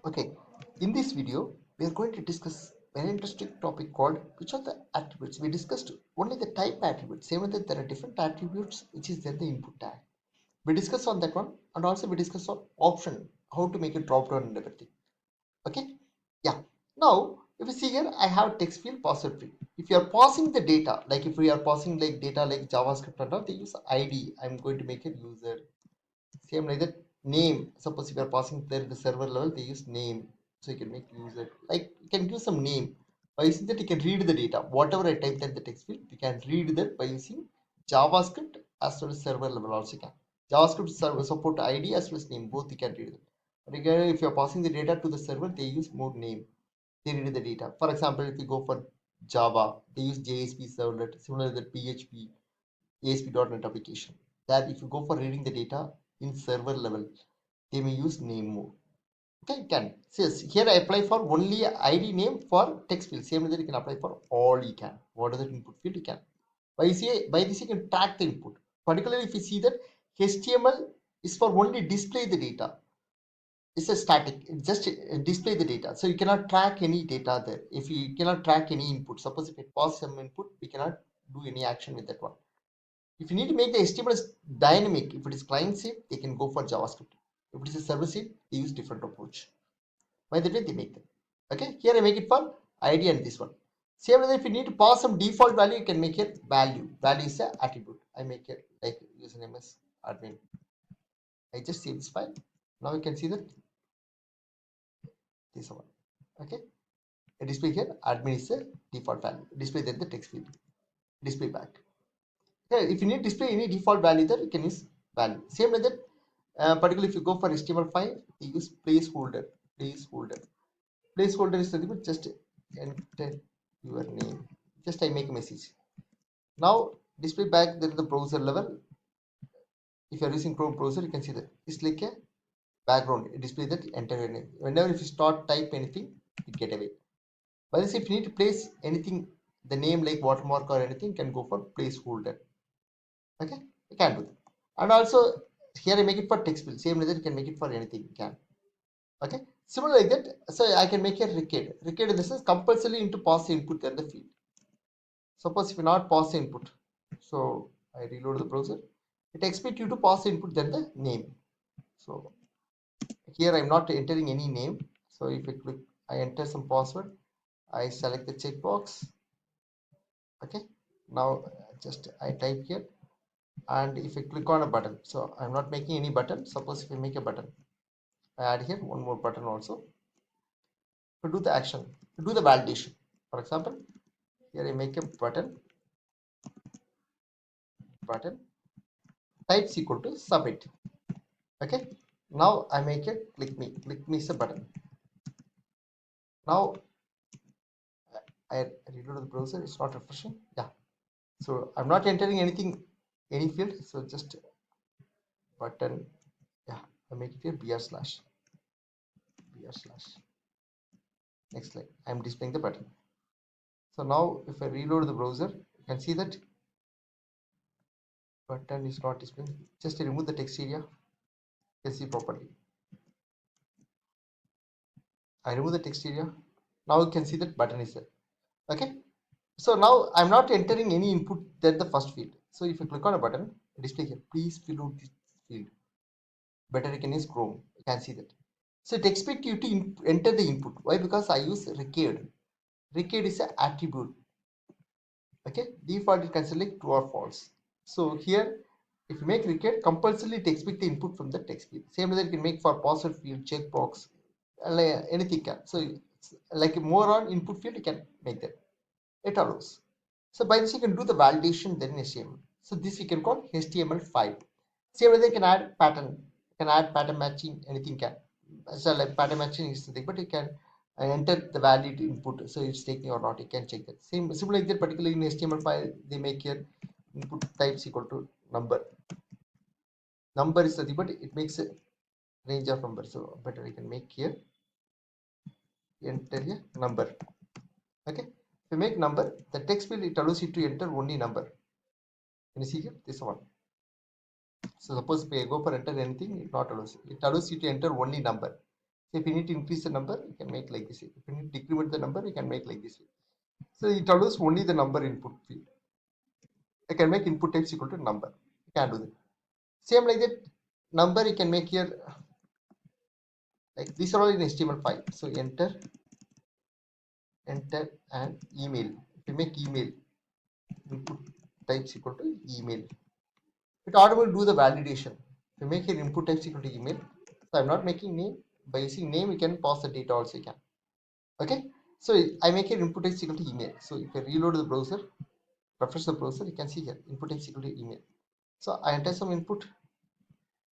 Okay, in this video, we are going to discuss an interesting topic called which are the attributes. We discussed only the type attributes, same way that there are different attributes which is there the input tag. We discussed on that one, and also we discussed on option, how to make it drop down and everything. Okay, yeah. Now, if you see here, I have text field, password field. If you are passing the data, like if we are passing like data like JavaScript and all, they use ID. I'm going to make it user. Same like that name. Suppose if you are passing there the server level, they use name. So you can make user. Like you can give some name. By using that, you can read the data. Whatever I typed at the text field, you can read that by using JavaScript as well as server level also can. JavaScript server support ID as well as name. Both you can read it. But again, if you're passing the data to the server, they use more name. They read the data. For example, if you go for Java, they use JSP servlet, similar to the PHP, ASP.NET application. That if you go for reading the data in server level, they may use name mode. Okay, you can. So yes, here I apply for only ID name for text field. Same way that you can apply for all you can. What is the input field you can. By this you can track the input. Particularly if you see that HTML is for only display the data. It's a static. It just display the data. So you cannot track any data there. If you cannot track any input, suppose if it passes some input, we cannot do any action with that one. If you need to make the HTML dynamic, if it is client side, they can go for JavaScript. If it is a server side, they use different approach. By the way, they make them. Okay, here I make it for ID and this one. Same way, if you need to pass some default value, you can make it value. Value is an attribute. I make it like username as admin. I just save this file. Now you can see that this one. Okay, a display here admin is a default value. Display then the text field. Display back. Yeah, if you need display any default value there, you can use value. Same like that. Particularly if you go for HTML5, you use placeholder. Placeholder. Placeholder is nothing but just enter your name. Just I make a message. Now display back there the browser level. If you are using Chrome browser, you can see that it's like a background. It display that enter your name. Whenever if you start type anything, it get away. But if you need to place anything, the name like watermark or anything, can go for placeholder. Okay, you can do that. And also here I make it for text field. Same method you can make it for anything. You can. Okay, similar like that. So I can make a record. Record in this is compulsory into pass input then the field. Suppose if you not pass input, so I reload the browser. It expects you to pass input then the name. So here I'm not entering any name. So if I click, I enter some password. I select the checkbox. Okay, now just I type here, and if I click on a button, so I'm not making any button. Suppose if I make a button, I add here one more button also to do the action, to do the validation. For example, here I make a button types equal to submit. Okay, now I make a click me is a button. Now I reload the browser, it's not refreshing. Yeah, so I'm not entering anything, any field, so just button. Yeah, I make it here br slash next line. I'm displaying the button. So now if I reload the browser, you can see that button is not displaying. Just remove the text area, you can see properly. I remove the text area. Now you can see that button is there. Okay, so now I'm not entering any input than the first field. So if you click on a button, display here, please fill out this field. Better you can use Chrome. You can see that. So it expects you to enter the input. Why? Because I use record. Record is an attribute. Okay, default it consider like true or false. So here, if you make record, compulsorily it expect the input from the text field. Same way you can make for password field, checkbox, like anything can. So like more on input field, you can make that. It allows. So by this you can do the validation then HTML. So this you can call HTML5. Same way you can add pattern. You can add pattern matching, anything can. So like pattern matching is the thing, but you can enter the valid input. So it's taking or not, you can check that. Same similar like that, particularly in HTML5, they make here input types equal to number. Number is the thing, but it makes a range of numbers. So better you can make here enter a number. Okay. If you make number, the text field it allows you to enter only number. Can you see here? This one. So suppose if I go for enter anything, it not allows. It allows you to enter only number. So if you need to increase the number, you can make like this. If you need to decrement the number, you can make like this. So it allows only the number input field. I can make input types equal to number. You can do that. Same like that, number you can make here, like these are all in HTML5. So enter and email. If you make email, input types equal to email, it automatically do the validation. If you make your input types equal to email, so I'm not making name. By using name, you can pass the data also, you can. Okay, so I make your input types equal to email. So if I reload the browser, refresh the browser, you can see here input types equal to email. So I enter some input.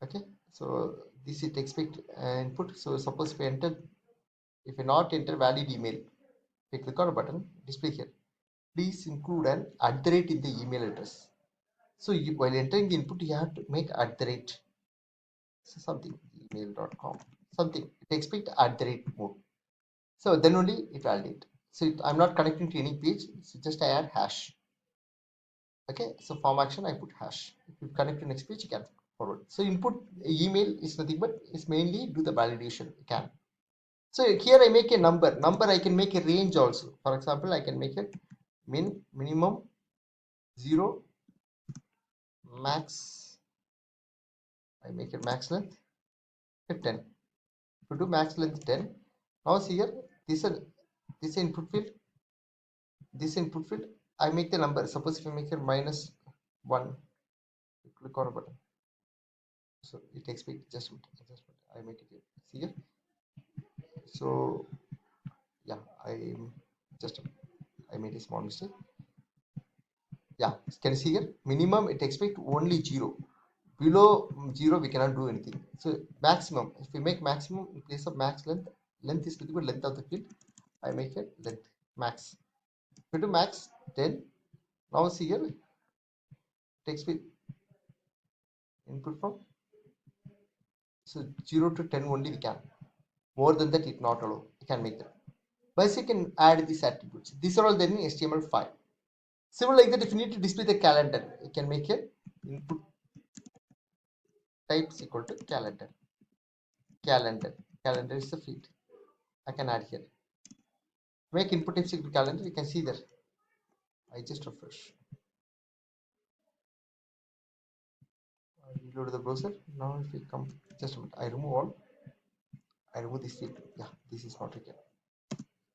Okay, so this is expect input. So suppose if I enter, if I not enter valid email, if I click on a button, display here, please include an @ in the email address. So while entering the input, you have to make @ so something email.com something. It expect @ mode. So then only it validate. So I'm not connecting to any page. So just I add hash. Okay. So form action I put hash. If you connect to next page, you can forward. So input email is nothing but is mainly do the validation. You can. So here I make a number. Number I can make a range also. For example, I can make it minimum 0, max. I make it max length 10. To do max length 10. Now see here, this input field, I make the number. Suppose if I make it -1, click on a button. So it expects just I make it here. See here. So yeah, I made a small mistake. Yeah, can you see here? Minimum it expect only 0. Below 0 we cannot do anything. So maximum, if we make maximum in place of max length, length is equal to length of the field. I make it length max. If we do max 10, now see here text with input from, so 0 to 10 only we can. More than that it not allow. You can make that. But you can add these attributes. These are all there in HTML5. Similar like that, if you need to display the calendar, you can make a input types equal to calendar. Calendar is the field. I can add here. Make input types equal to calendar. You can see there. I just refresh. I reload the browser. Now if we come, just a minute, I remove all. I remove this field. Yeah, this is not required.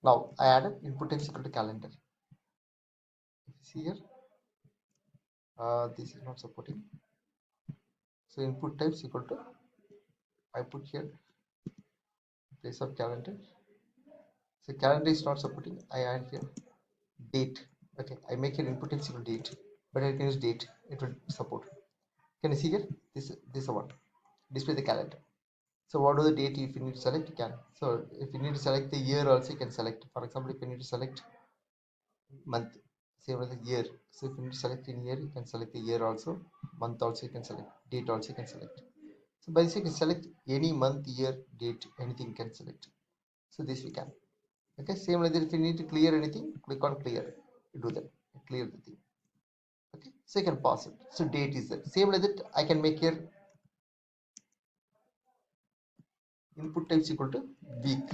Now I added input types equal to calendar. If you see here, this is not supporting. So input types equal to, I put here place of calendar. So calendar is not supporting. I add here date. Okay, I make here input types equal to date, but I can use date. It will support. Can you see here? This one. Display the calendar. So what do the date if you need to select, you can. So if you need to select the year also, you can select. For example, if you need to select month, say with the year. So if you need to select in year, you can select the year also. Month also you can select. Date also you can select. So basically you can select any month, year, date, anything you can select. So this we can. Okay, same like that, if you need to clear anything, click on clear. You do that. You clear the thing. Okay, so you can pass it. So date is that. Same like that, I can make here input types equal to week.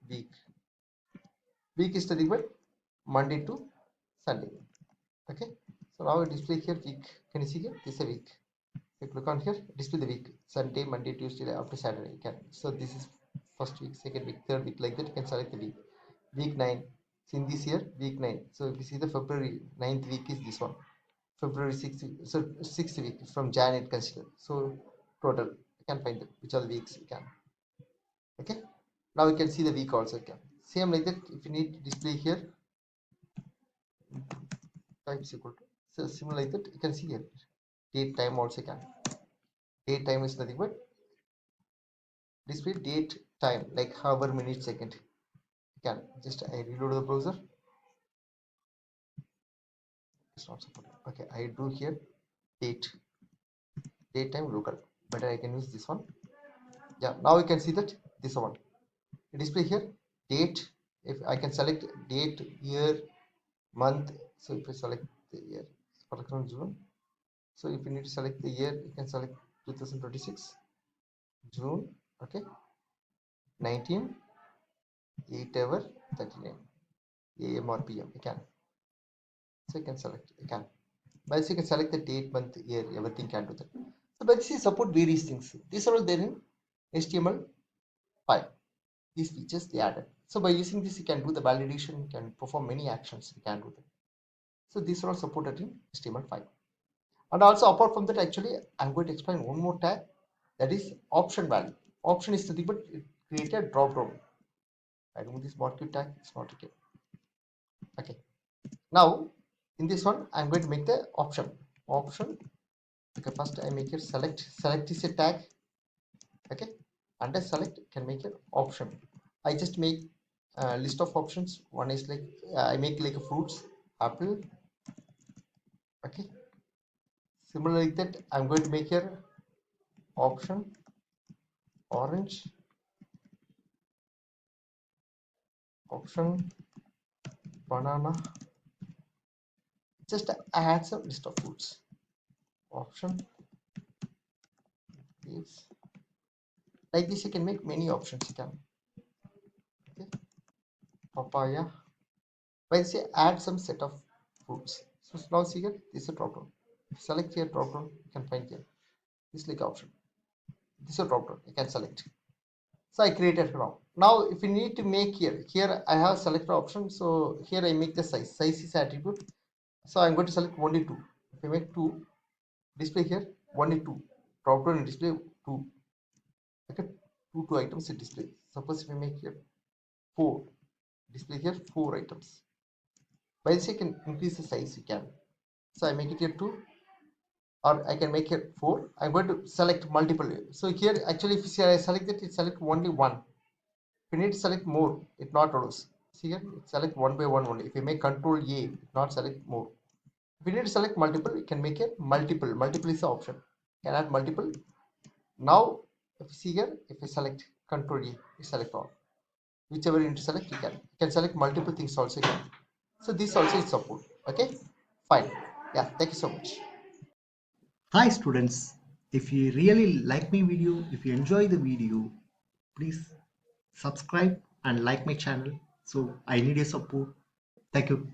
Week. Week is nothing but Monday to Sunday. Okay, so now I display here week. Can you see here? This is a week. You click on here, display the week. Sunday, Monday, Tuesday, up to Saturday. You can. So this is first week, second week, third week, like that. You can select the week. Week 9. So in this year, week 9. So if you see the February 9th week is this one. February 6th week. So 6th week from Jan it consider. So total. You can find it. Which are the weeks you can. Okay. Now you can see the week also. You can. Same like that. If you need to display here, types equal to. So similar like that. You can see here. Date time also can. Date time is nothing but display date time like hour, minute, second. You can just I reload the browser. It's not supported. Okay, I do here date time local. But I can use this one. Yeah, now you can see that this one. Display here date. If I can select date, year, month. So if I select the year, for example June. So if you need to select the year, you can select 2026 June. Okay. 19 8 hour 39 AM or PM. You can, so you can select, you can, by this you can select the date, month, year, everything can do that. So by this you support various things. These are all there in HTML5. These features they added. So by using this you can do the validation, you can perform many actions, you can do that. So these are all supported in HTML5. And also apart from that, actually I'm going to explain one more tag, that is option value. Option is nothing but it create a drop down. I remove this markup tag, it's not okay. Okay. Now in this one I'm going to make the option. Okay, first I make it select is a tag. Okay, under select can make it option. I just make a list of options. One is like I make like a fruits, apple. Okay, similar like that I'm going to make here option orange, option banana. Just add some list of fruits. Option is like this. You can make many options. You can, okay, papaya. By say add some set of fruits. So now see here, this is a drop down. Select here drop down. You can find here this like option. This is a drop down. You can select. So I created now. Now if you need to make here I have select option. So here I make the size. Size is attribute. So I'm going to select only two. If I make two, display here only two. Drop down and display two. Okay, two items in display. Suppose if I make here four, display here four items. By this you can increase the size. You can. So I make it here two, or I can make it four. I'm going to select multiple. So here actually if you see I select it, it select only one. If you need to select more, it not allows. See here, it select one by one only. If you make control A, it not select more. If you need to select multiple, you can make it multiple. Multiple is the option. You can add multiple. Now if you see here, if you select control A, you select all. Whichever you need to select, you can. You can select multiple things also. You can. So this also is support. Okay, fine. Yeah, thank you so much. Hi students, if you really like my video, if you enjoy the video, please subscribe and like my channel. So I need your support. Thank you.